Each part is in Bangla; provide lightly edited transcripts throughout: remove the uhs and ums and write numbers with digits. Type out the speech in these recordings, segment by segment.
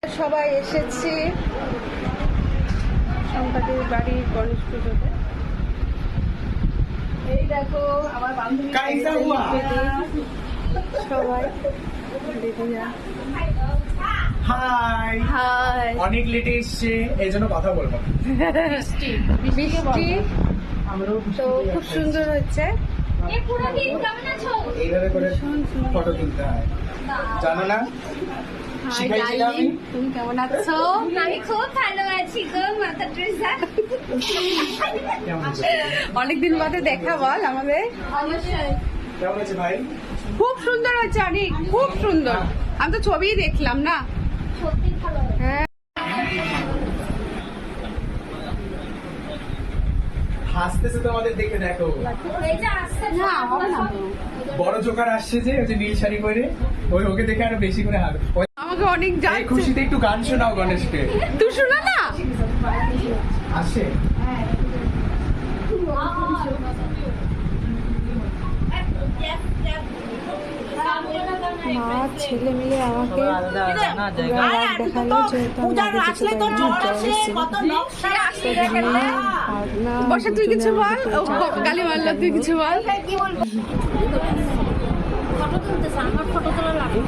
সবাই এসেছি সম্পাদির বাড়ির গণেশ পুজোতে। এই দেখো আমার বান্ধবী সবাই দিদিরা। হাই হাই, অনেক লেটে এসছে এই জন্য কথা বলবো। বৃষ্টি তো খুব সুন্দর হচ্ছে। এইভাবে করে ফটো তুলতে হয়, জানো না? শিখাইছিলাম আমি। তুমি কেমন আছো? আমি খুব ভালো আছি গো মাথা ট্রেসা। কেমন আছো? অনেকদিন বাদে দেখা বল আমাদের। অবশ্যই কেমন আছে ভাই? খুব সুন্দর হচ্ছে অনেক, খুব সুন্দর। আমি তো ছবিই দেখলাম না। সত্যি ভালো। হ্যাঁ, হাসতেছে তোমাদের দেখে দেখো। এই যে আসছে না হবে না তো। বড় জোকার আসছে যে ওই যে নীল শাড়ি পরে, ওকে দেখে আরো বেশি করে হাসবে। আমাকে অনেক এই যাচ্ছে। খুশিতে একটু গান শোনাও গণেশকে। তুই শোনা না। আসে মা ছেলে মিলে আমাকে দেখালো যে বসে তুই কিছু বল। গালি মারলো, তুই কিছু বল। কি বলবো? ফটো তুলতেছে, আমার ফটো তোলা লাগে।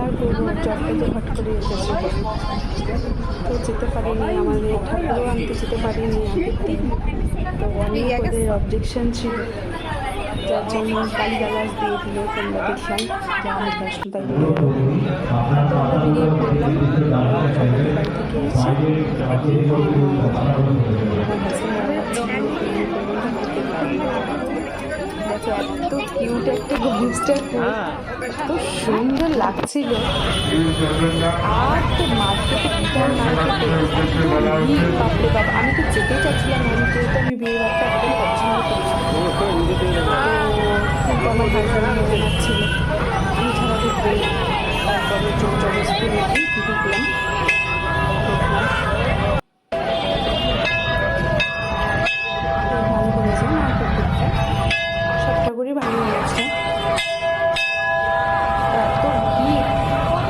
আর করবো, জবটাতে হট করে এসেছে তো যেতে পারিনি, আমাদের ঠাকুরও আনতে যেতে পারিনি আগের দিন। তো অনেক ওদের অবজেকশন ছিল, যার জন্য গালিগালাজ দিয়ে দিল। তোমরা দেখলাম যে আমি বৈষ্ণতার বেরিয়ে পড়লাম। সবাই বাড়ি থেকে এসে দেখো এত কিউট একটা গণেশটা এত সুন্দর লাগছিল। আর তো মার্কেটে বিশাল মার্কেটে বাপরে বাপ, আমি তো যেতে চাচ্ছিলাম না, যেহেতু আমি বিয়ে বাড়িটা একদম পছন্দ করছি। কিন্তু আমার হাজব্যান্ড মনে হচ্ছিল আমি ছাড়া ঢুকবো। তারপরে জোর জবরদস্তি নাকি ঢুকলাম। ভালো করেছে মার্কেটটা, সব ঠাকুরই ভালো হয়েছে। এত ভিড়,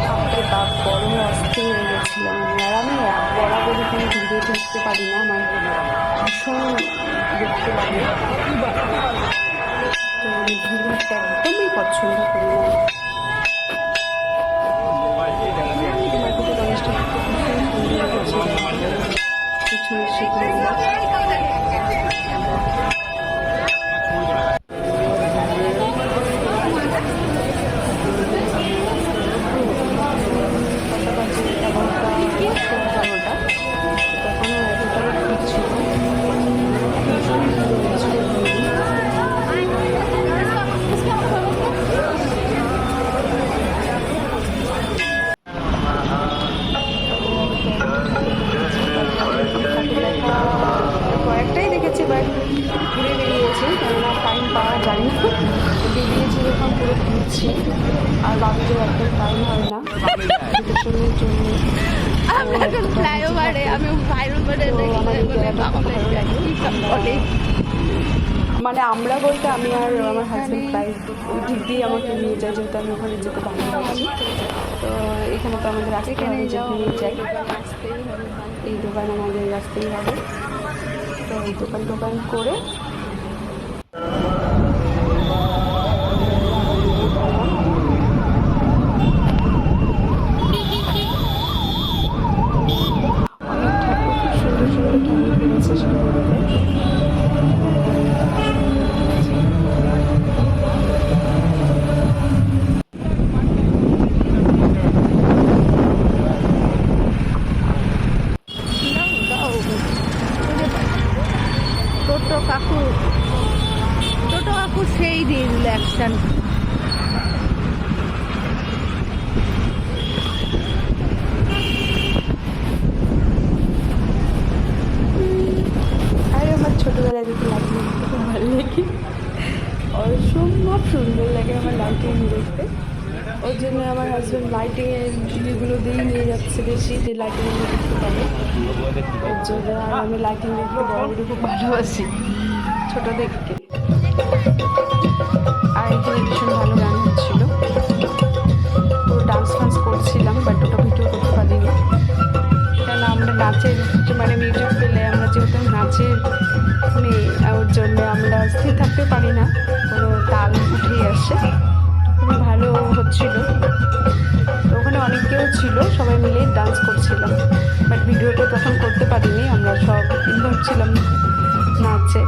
বাপরে বাপ, গরমে অস্থির হয়ে গেছিলাম। আর আমি বরাবরই কোনো ভিড়ে ঢুকতে পারি না, আমার ভীষণ দেখতে লাগে। তো আমি ভিড়টা একদমই পছন্দ করি না। মার্কেটে গণেশটা ভীষণ সুন্দর হয়েছিল, কিছু সেগুলো কয়েকটাই দেখেছি, বাট ঘুরে বেরিয়েছি, কেননা টাইম পাওয়া যায় না। বেরিয়েছি যখন পুরো ঘুরছি, আর বাবুদের একদম টাইম হয় না ভ্যাকেশনের জন্য। ফ্লাইওভারে আমি মানে আমরা বলতে আমি আর আমার হাজব্যান্ড প্রায় ওই দিক দিয়ে আমাকে নিয়ে যায়, যেহেতু আমি ওখানে যেতে ভালোবাসি। তো এখানে তো আমাদের আসতে হবে, যেখানে যাই এই দোকান আমাদের আসতেই হবে। তো এই দোকান করে অনেক ঠাকুর, খুব সুন্দর সুন্দর ঠাকুর কিনেছে সেগুলোতে। টোটো কাকু সেই দিয়ে দিল অ্যাকশন। আর আমার ছোটবেলায় দেখে লাইটিং দেখতে খুব ভালো লাগে, অসম্ভব সুন্দর লাগে আমার লাইটিং দেখতে। ওর জন্য আমার হাজব্যান্ড লাইটিংয়ের ইয়েগুলো দিয়েই নিয়ে যাচ্ছে বেশি, যে লাইটিংগুলো দেখতে পাবে ওর জন্য। আর আমি লাইটিং দেখতে বড়দের খুব ভালোবাসি ছোটো দেখতে। আর এখানে ভীষণ ভালো গান হচ্ছিল, পুরো ডান্স ফান্স করছে। মানে মিউজিক পেলে আমরা যেহেতু নাচের মেয়ে ওর জন্য আমরা স্থির থাকতে পারি না, কোনো তাল উঠেই আসে। খুবই ভালো হচ্ছিল। তো ওখানে অনেকেও ছিল, সবাই মিলে ডান্স করছিলাম, বাট ভিডিওটা তখন করতে পারিনি, আমরা সব ইনভলভ ছিলাম নাচে।